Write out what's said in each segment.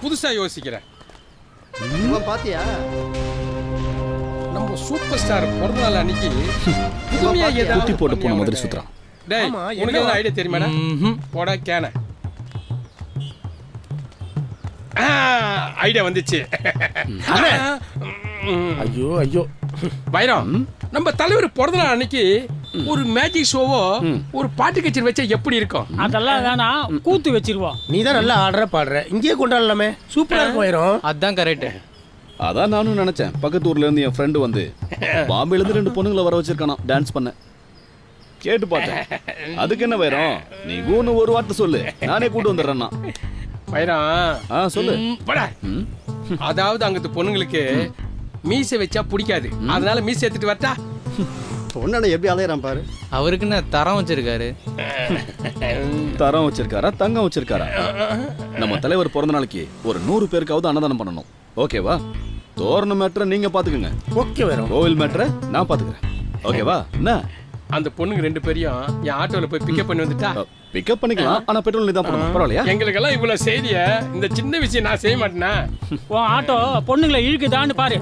புதுசா யோசிக்கிறேன். பாத்தியா நம்ம சூப்பர் ஸ்டார் பிறந்த நாள் அன்னைக்கு புதுமையா ஏதாவது குட்டி போட்டு போன மாதிரி சுத்துறான். டேய் உனக்கு ஏதாவது ஐடியா தெரியுமாடா? போடா கேன. ஐடியா வந்துச்சு. ஐயோ ஐயோ வைரம், நம்ம தலைவர் பிறந்த நாள் அன்னைக்கு ஒரு மேஜிக் ஷோவோ ஒரு பாட்டு கச்சேரி வச்சா எப்படி இருக்கும்? அதெல்லாம் வேணாம், கூத்து வச்சிருவோம். நீ தான் நல்லா ஆடுற பாடுற, இங்கேயே கொண்டாடலாமே. சூப்பரா போயிடும். அதான் கரெக்ட். அதான் நானும் நினைச்சேன். பக்கத்து ஊர்ல இருந்து என் ஃப்ரெண்டு வந்து பாம்பேல இருந்து 2 பொண்ணுங்களை வர வச்சிருக்கானா டான்ஸ் பண்ண. கேட்டு பார்த்தேன். அதுக்கு என்ன வைரம், நீ ஊன்னு ஒரு வார்த்தை சொல்லு, நானே கூட்டு வந்துடுறேன்னா. வைரம் சொல்லு. அதாவது அங்கத்து பொண்ணுங்களுக்கு மீசை வச்சா பிடிக்காது, அதனால மீசை எடுத்துட்டு வரட்டா? பொண்ணு எப்படி அலையறான் பாரு. அவருக்குன்னு தரம் வச்சிருக்காரு. தரம் வச்சிருக்காரா, தங்கம் வச்சிருக்காரா? நம்ம தலைவர் பிறந்த நாளைக்கு ஒரு 100 பேருக்காவது அன்னதானம் பண்ணணும். ஓகேவா? தோரண மேட்டரை நீங்க பாத்துக்கங்க. ஓகே வரும். கோவில் மேட்டரை நான் பாத்துக்கிறேன். ஓகேவா? என்ன அந்த பொண்ணுங்க 2 பேரையும் என் ஆட்டோல போய் பிக்கப் பண்ணி வந்துட்டா? பிக்கப் பண்ணிக்கலாம், ஆனா பெட்ரோல் நீ தான் போடணும். பரவாயில்லையா? எங்களுக்கெல்லாம் இவ்வளவு செய்திய இந்த சின்ன விஷயம் நான் செய்ய மாட்டேனா? உன் ஆட்டோ பொண்ணுங்களை இழுக்குதான்னு பாரு.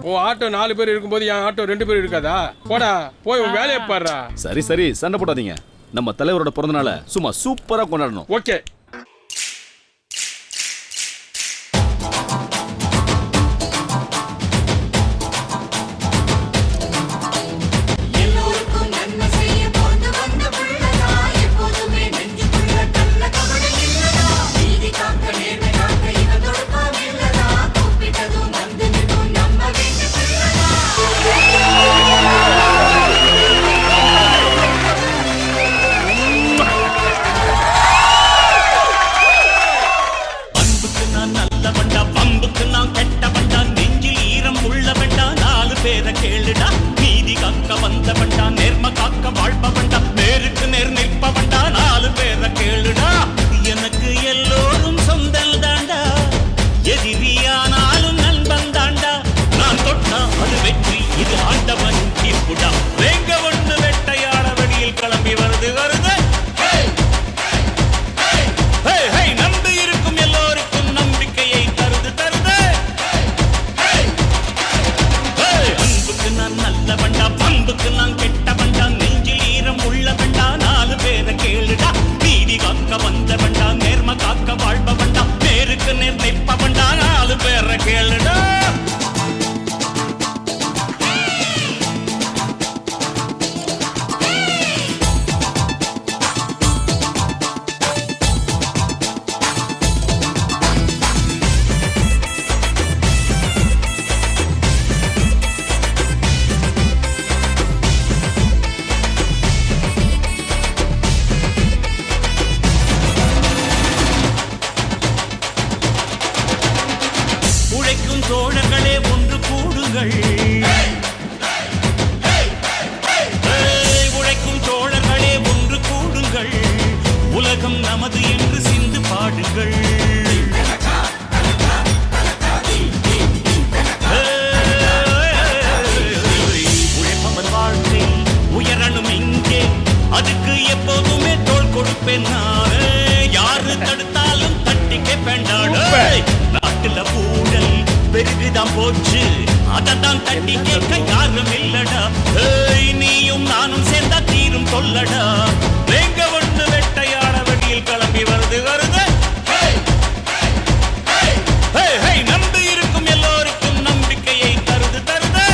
ஓ ஆட்டோ 4 பேர் இருக்கும்போது என் ஆட்டோ 2 பேர் இருக்காதா? போடா போய் உன் வேலையை பாடுறா. சரி சரி, சண்டை போடாதீங்க. நம்ம தலைவரோட பிறந்த நாளை சும்மா சூப்பரா கொண்டாடணும். ஓகே. தோழர்களே ஒன்று கூடுங்கள். உழைக்கும் தோழர்களே ஒன்று கூடுங்கள். உலகம் நமது என்று சிந்து பாடுங்கள். உழைப்பவர் வாழ்க்கை உயரணும் இங்கே, அதுக்கு எப்போதுமே தோள் கொடுப்பேன் நான். யாரு தடுத்தாலும் தட்டி கேட்பேன்டாடு. நாட்டுல ஊழல் பெருகுதான் போச்சு, அததான் தட்டி கேட்க யாரும் இல்லடா. நீயும் நானும் சேர்ந்தா தீரும் சொல்லடா. வேங்க ஒன்று வெட்டையாட வெளியில் கிளம்பி வருது வருது. நம்பி இருக்கும் எல்லோருக்கும் நம்பிக்கையை தருது தருது.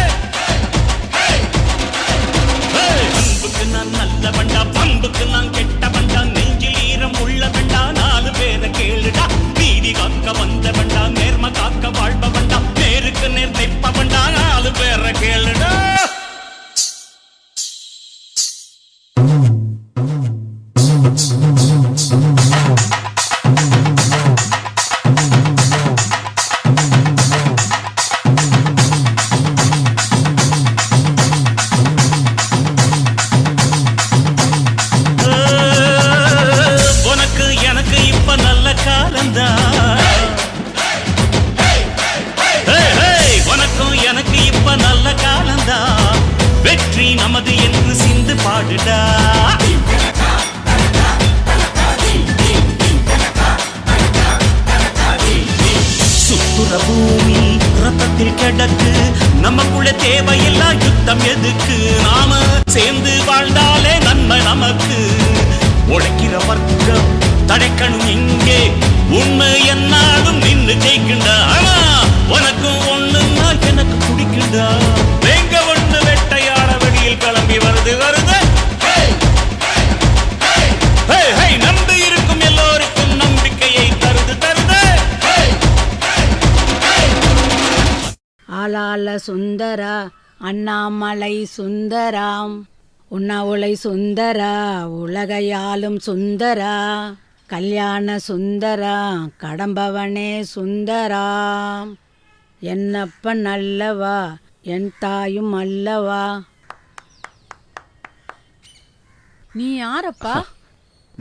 அன்புக்கு நான் நல்ல பண்டா, பண்புக்கு நான் கெட்ட பண்டா. நெஞ்சில் ஈரம் உள்ள பண்டா, 4 பேரை கேளுடா. நீதி காக்க வந்த பண்டா, நேர்ம காக்க வாழ்ப பண்டா. நேருக்கு நேர் நிற்ப பண்டா, 4 பேரை கேளுடா. பூமி ரத்தத்தில் கிடக்கு நமக்குள்ள தேவையில்லா யுத்தம் எதுக்கு நாம சேர்ந்து வாழ்ந்தாலே நன்மை நமக்கு உழைக்கிற வர்க்கம் தடைக்கணும் இங்கே உண்மை என்னாலும் நின்று ஜெயிக்கின்றா ஆனா உனக்கும் ஒண்ணுன்னா எனக்கு பிடிக்குண்டா வேங்க ஒண்ணு வெட்டையாட வெளியில் கிளம்பி வருது நம்பி இருக்கும் எல்லோருக்கும் நம்பிக்கையை தருது ஆளால சுந்தரா அண்ணாமலை சுந்தராம் உண்ணாவுலை சுந்தரா உலகையாளும் சுந்தரா கல்யாண சுந்தரா கடம்பவனே சுந்தராம் என்னப்பன் அல்லவா என் தாயும் அல்லவா. நீ யாரப்பா?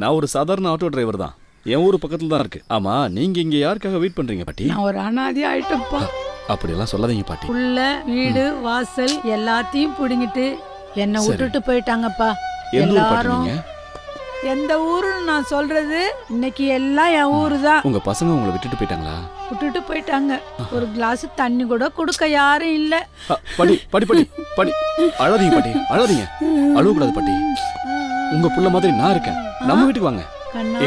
நான் ஒரு சாதாரண ஆட்டோ டிரைவர் தான். என் ஊர் பக்கத்துல தான் இருக்கு. ஆமா, நீங்க இங்க யாருக்காக வெயிட் பண்றீங்க பாட்டி? நான் ஒரு அனாதி ஆயிட்டப்பா. அப்படியெல்லாம் சொல்லாதீங்க பாட்டி. புள்ள வீடு வாசல் எல்லாத்தையும் புடுங்கிட்டு என்ன விட்டுட்டு போயிட்டாங்கப்பா. எல்லாரும் எந்த ஊருன்னு நான் சொல்றது, இன்னைக்கு எல்லாம் என் ஊரு தான். உங்க பசங்க உங்களை விட்டுட்டு போயிட்டாங்களா? விட்டுட்டு போயிட்டாங்க. ஒரு கிளாஸ் தண்ணி கூட கொடுக்க யாரும் இல்ல. பாட்டி பாட்டி பாட்டி பாட்டி அழாதீங்க பாட்டி, அழாதீங்க, அழுவக்கூடாது பாட்டி. உங்க புள்ள மாதிரி நான் இருக்கேன். நம்ம வீட்டுக்கு வாங்க,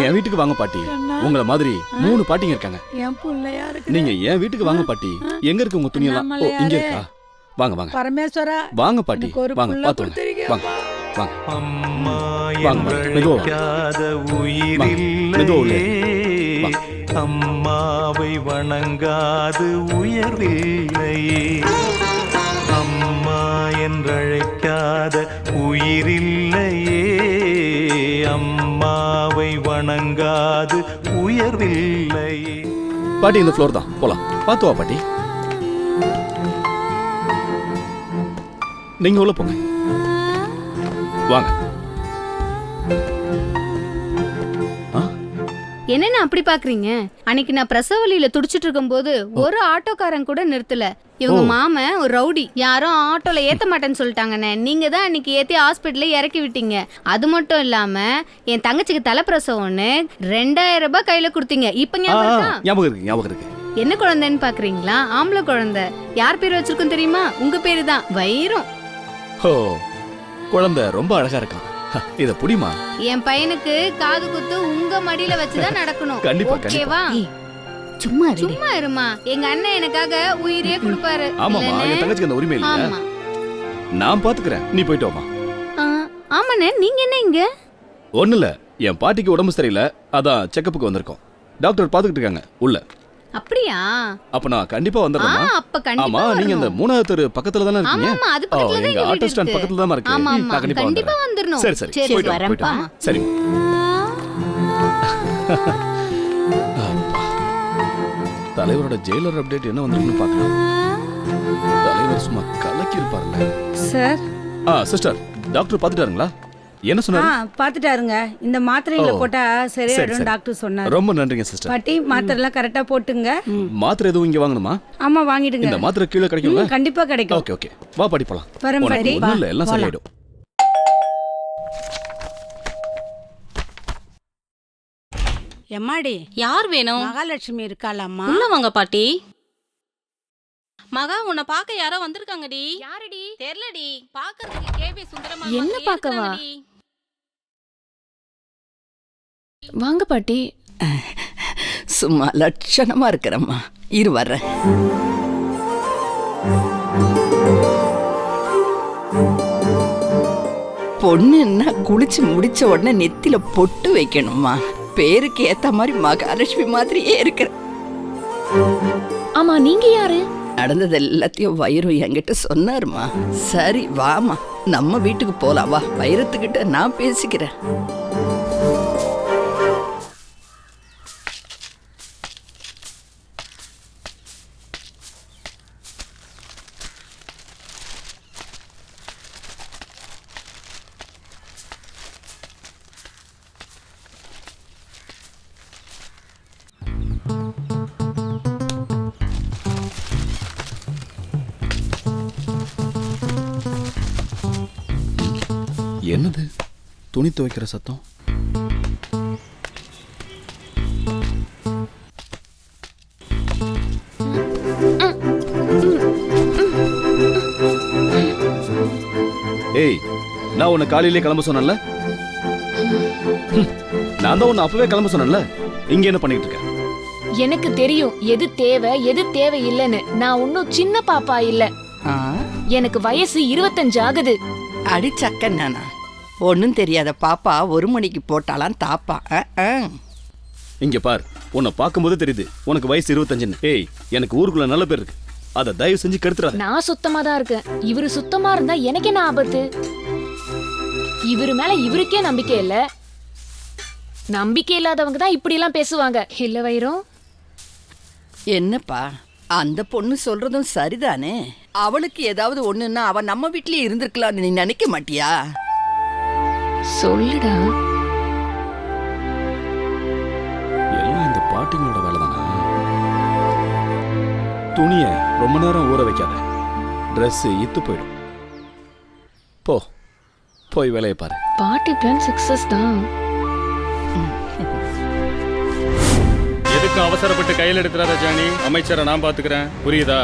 என் வீட்டுக்கு வாங்க பாட்டி. உங்கள மாதிரி 3 பாட்டிங்க இருக்காங்க. என் புள்ளையா இருக்கு. நீங்க என் வீட்டுக்கு வாங்க பாட்டி. எங்க இருக்கு உங்க துணியெல்லாம்? ஓ, இங்க இருக்கா? வாங்க வாங்க பரமேஸ்வரா, வாங்க பாட்டி, வாங்க பாத்துங்க, வாங்க வாங்க. அம்மா மெதுவா உயிரில்லையே, அம்மாவை வணங்காது உயர்வில்லையே, அம்மா என்றழைக்காத உயிரில்லையே, அம்மாவை வணங்காது உயர்வில்லையே. பாட்டி இந்த ஃப்ளோர் தான், போலாம். பாத்து வா பாட்டி. நீங்க உள்ள போங்க, வாங்க. என்னென்ன அப்படி பாக்குறீங்க? அன்னைக்கு நான் பிரசவ வலியில துடிச்சிட்டு இருக்கும் போது ஒரு ஆட்டோக்காரன் கூட நிறுத்தல. இவங்க மாமன் ஒரு ரவுடி, யாரும் ஆட்டோல ஏத்த மாட்டேன்னு சொல்லிட்டாங்கண்ணே. நீங்க தான் அன்னைக்கு ஏத்தி ஹாஸ்பிட்டல்ல இறக்கி விட்டீங்க. அது மட்டும் இல்லாம என் தங்கச்சிக்கு தலைப்பிரசவம்னு 2000 ரூபாய் கையில கொடுத்தீங்க. இப்ப ஞாபகம் இருக்கு. என்ன குழந்தைன்னு பாக்குறீங்களா? ஆம்பளை குழந்தை. யார் பேர் வச்சிருக்கும் தெரியுமா? உங்க பேரு தான், வைரம். ஓ, குழந்தை ரொம்ப அழகா இருக்கான். இத புடிமா? என் பையனுக்கு காது குத்து உங்க மடியில வச்சுதான் நடக்கணும். கண்டிப்பா, ஓகேவா? சும்மா இருமா. எங்க அண்ணன் எனக்காக உயிரே கொடுப்பாரு. ஆமாமா, என் தங்கச்சிக்கு அந்த உரிமை இல்ல. ஆமா, நான் பாத்துக்கிறேன், நீ போயிட்டு வாமா. ஆமாண்ணே. நீங்க என்ன இங்க? ஒண்ணு இல்ல, என் பாட்டிக்கு உடம்பு சரியில்லை, அதான் செக்கப்புக்கு வந்திருக்கோம். டாக்டர் பாத்துக்கிட்டு இருக்காங்க உள்ள. அப்படியா? அப்ப நான் கண்டிப்பா வந்துடுறேன். அப்ப கண்டிப்பா. ஆமா, நீங்க அந்த 3வது தெரு பக்கத்துல தானே இருக்கீங்க? ஆமா, அது பக்கத்துல தான் எங்க ஆட்டோ ஸ்டாண்ட் பக்கத்துல தான் இருக்கு. நான் கண்டிப்பா வந்துறணும். சரி போயிட்டு வரேன்ப்பா. சரி. தலைவரோட ஜெயிலர் அப்டேட் என்ன வந்திருக்குன்னு பார்க்கலாம். தலைவர் சும்மா கலக்கி இருப்பார்ல. சார். சிஸ்டர், டாக்டர் பாத்துட்டாருங்களா? என்ன சொன்னாரு? பாத்துட்டாருங்க. இந்த மாத்திரைகளை போட்டா சரியாயிடும் டாக்டர் சொன்னாரு. ரொம்ப நன்றிங்க சிஸ்டர். பாட்டி, மாத்திரை எல்லாம் கரெக்டா போட்டுங்க. மாத்திரை எதுவும் இங்க வாங்கணுமா? ஆமா, வாங்கிடுங்க. இந்த மாத்திரை கீழே கிடைக்கும்ல? கண்டிப்பா கிடைக்கும். ஓகே, வா பாடி போலாம். பாட்டி, இல்ல, எல்லாம் சரியாயிடும். எம்மாடி, யார் வேணும்? மகாலட்சுமி இருக்காளாம்மா? உள்ள வாங்க பாட்டி. மகா, உன்னை பாக்க யாரோ வந்திருக்காங்கடி. யாரடி? தெரியலடி. பாக்குறதுக்கு கேபி சுந்தரமா. என்ன பாக்கவா? வாங்க பாட்டி. சும்மா லட்சணமா இருக்கிறம்மா. இரு வர்றேன். பொண்ணுன்னா குளிச்சு முடிச்ச உடனே நெத்தில பொட்டு வைக்கணுமா? பேருக்கு ஏத்த மாதிரி மகாலட்சுமி மாதிரியே இருக்கிற. ஆமா, நீங்க யாரு? நடந்தது எல்லாத்தையும் வைரம் என்கிட்ட சொன்னாருமா. சரி வாமா, நம்ம வீட்டுக்கு போலாம் வா. வைரத்துக்கிட்ட நான் பேசிக்கிறேன். என்னது துணி துவைக்கிற சத்தம்? ஏய், நான் உன்னை காலையிலே கிளம்ப சொன்னேன்ல? நான் தான் உன்னை அப்பவே கிளம்ப சொன்னேன்ல. இங்க என்ன பண்ணிட்டு இருக்க? எனக்கு தெரியும் எது தேவை எது தேவை இல்லைன்னு. நான் ஒன்னும் சின்ன பாப்பா இல்ல. எனக்கு வயசு 25 ஆகுது. அடிச்சக்க நானா ஒன்னும் தெரியாத பாப்பா 1 மணிக்கு போட்டாலாம் தாப்பா. இங்க பார், உன்னை பார்க்கும்போது தெரியுது உனக்கு வயசு 25. ஏய், எனக்கு ஊருக்குள்ள நல்ல பேர் இருக்கு. அதை தயவு செஞ்சு கெடுத்துறாத. நான் சுத்தமா தான் இருக்கேன். இவரு சுத்தமா இருந்தா எனக்கு என்ன ஆபத்து? இவரு மேல இவருக்கே நம்பிக்கை இல்ல. நம்பிக்கை இல்லாதவங்க தான் இப்படி எல்லாம் பேசுவாங்க இல்ல வைரம்? என்னப்பா அந்த பொண்ணு சொல்றதும் சரிதானே. அவளுக்கு ஏதாவது ஒண்ணுன்னா அவ நம்ம வீட்லயே இருந்திருக்கலாம்னு நீ நினைக்க மாட்டியா? சொல்லுடா. எல்லாம் இந்த பாட்டிங்களோட வேலை தானே. துணிய ரொம்ப நேரம் ஊற வைக்காத, ட்ரெஸ் இத்து போயிடும். போய் வேலையை பாரு. பார்ட்டி பிளான் சக்சஸ் தான். எதுக்கு அவசரப்பட்டு கையில் எடுத்துறாத ஜானி? அமைச்சரை நான் பாத்துக்கிறேன், புரியுதா?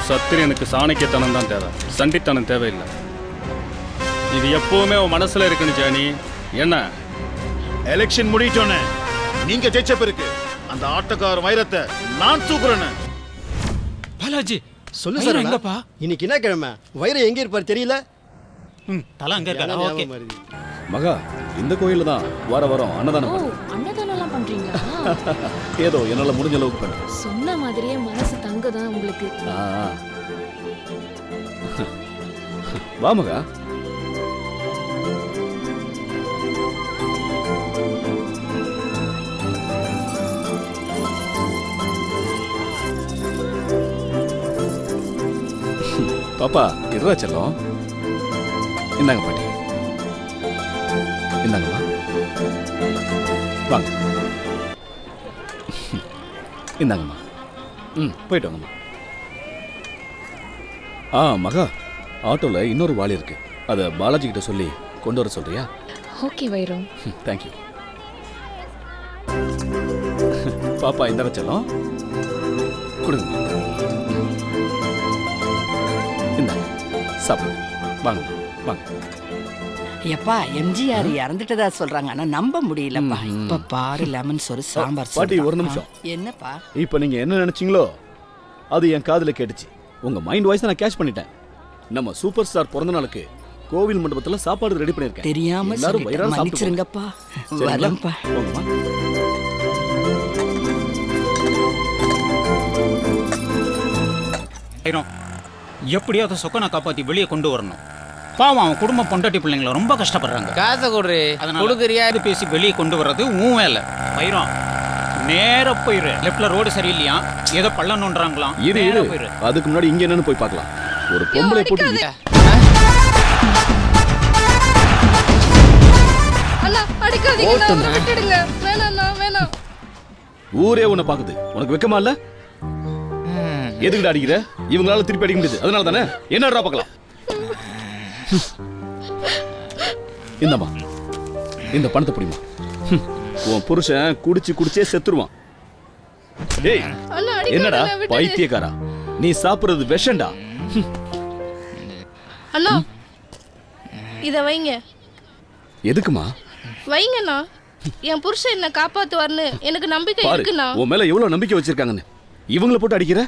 சத்திரியனுக்கு சாணக்கியத்தனம் தான் தேவை, சண்டித்தனம் தேவையில்லை. இது எப்பவுமே உன் மனசுல இருக்குன்னு ஜானி. என்ன எலெக்ஷன் முடிட்டோன்னு நீங்க ஜெயிச்ச பிறகு அந்த ஆட்டக்கார வைரத்தை நான் தூக்குறேன்னு. பாலாஜி சொல்லு சார். எங்கப்பா இன்னைக்கு என்ன கிழமை? வைரம் எங்க இருப்பாரு தெரியல. தலை அங்க இருக்கா? ஓகே. மகா, இந்த கோயில்ல தான் வாரம் அன்னதானம் ஓ, பண்றேன். அன்னதானம் எல்லாம் பண்றீங்களா? ஏதோ என்னால முடிஞ்ச அளவுக்கு பண்றேன். சொன்ன மாதிரியே மனசு தங்கதான் உங்களுக்கு. வா மகா. பாப்பா, இருவா செல்லம். இந்தாங்க பாட்டி, இந்தாங்கம்மா. வாங்க, இந்தாங்கம்மா. போயிட்டு வாங்கம்மா. மகா, ஆட்டோல இன்னொரு வாளி இருக்கு. அதை பாலாஜி கிட்ட சொல்லி கொண்டு வர சொல்றியா? ஓகே வைரம். தேங்க்யூ. பாப்பா, இந்தாங்க செல்லம், கொடுங்க. இந்தாங்க, சாப்பிடுங்க. வாங்க வாங்க. எப்பா எம்ஜிஆர் இறந்துட்டதா சொல்றாங்க, ஆனா நம்ப முடியலப்பா. இப்ப பாரு லெமன் சோறு சாம்பார். பாட்டி, ஒரு நிமிஷம். என்னப்பா? இப்ப நீங்க என்ன நினைச்சீங்களோ அது என் காதுல கேட்டுச்சு. உங்க மைண்ட் வாய்ஸ் நான் கேட்ச் பண்ணிட்டேன். நம்ம சூப்பர் ஸ்டார் பிறந்த நாளுக்கு கோவில் மண்டபத்துல சாப்பாடு ரெடி பண்ணிருக்கேன். தெரியாம எல்லாரும் வயிறார மன்னிச்சிருங்கப்பா. வரேன்ப்பா. போங்கம்மா. எப்படியாவது சொக்கனை காப்பாத்தி வெளியே கொண்டு வரணும். பாவம், அவன் குடும்ப பொண்டாட்டி பிள்ளைங்கள ரொம்ப கஷ்டப்படுறாங்க. காசை கொடுறே, கொடுக்குறியா? இது பேசி வெளியே கொண்டு வர்றது உன் வேலை. வைரம், நேரா போயிரு. லெஃப்ட்ல ரோடு சரியில்லையா, ஏதோ பள்ளம் நோண்டுறாங்களாம். இரு இரு, அதுக்கு முன்னாடி இங்க என்னன்னு போய் பார்க்கலாம். ஒரு பொம்பளை போட்டு ஊரே உன்னை பாக்குது. உனக்கு வெக்கமா இல்ல? எதுக்கிட்ட அடிக்கிற? இவங்களால திருப்பி அடிக்க முடியாது, அதனால தானே. என்னடா பார்க்கலாம். இந்தம்மா, இந்த பணத்தை புடிமா. உன் புருஷன் குடிச்சே செத்துருவான். டேய், என்னடா பைத்தியக்காரா, நீ சாப்பிடுறது விஷண்டா. அண்ணா, இத வைங்க. எதுக்குமா? வைங்கண்ணா, என் புருஷன் என்ன காப்பாத்துவார்னு எனக்கு நம்பிக்கை பாரு, இருக்குண்ணா. உன் மேல எவ்வளவு நம்பிக்கை வச்சிருக்காங்கன்னு இவங்களை போட்டு அடிக்கிற.